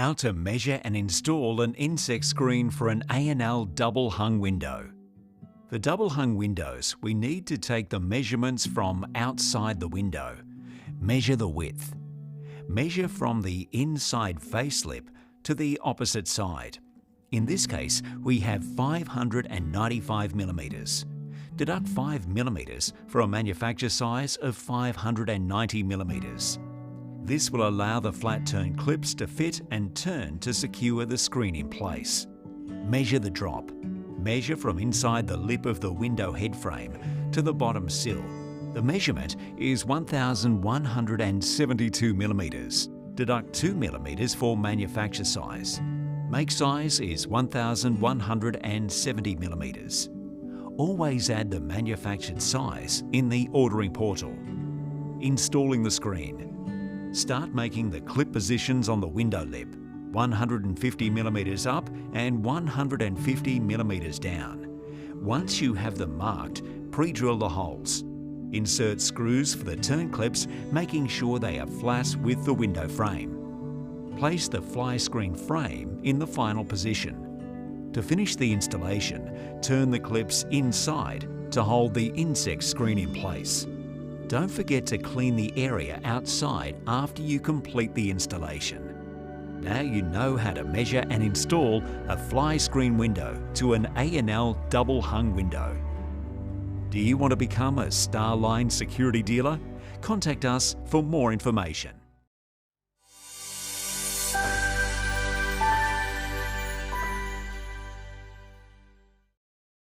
How to measure and install an insect screen for an A&L double hung window. For double hung windows, we need to take the measurements from outside the window. Measure the width. Measure from the inside face lip to the opposite side. In this case, we have 595 millimeters. Deduct 5 millimeters for a manufacturer size of 590 millimeters. This will allow the flat turn clips to fit and turn to secure the screen in place. Measure the drop. Measure from inside the lip of the window head frame to the bottom sill. The measurement is 1,172 millimeters. Deduct 2 millimeters for manufacturer size. Make size is 1,170 millimeters. Always add the manufactured size in the ordering portal. Installing the screen. Start making the clip positions on the window lip, 150 millimeters up and 150 millimeters down. Once you have them marked, pre-drill the holes. Insert screws for the turn clips, making sure they are flat with the window frame. Place the fly screen frame in the final position. To finish the installation, turn the clips inside to hold the insect screen in place. Don't forget to clean the area outside after you complete the installation. Now you know how to measure and install a fly screen window to an A&L double hung window. Do you want to become a Starline security dealer? Contact us for more information.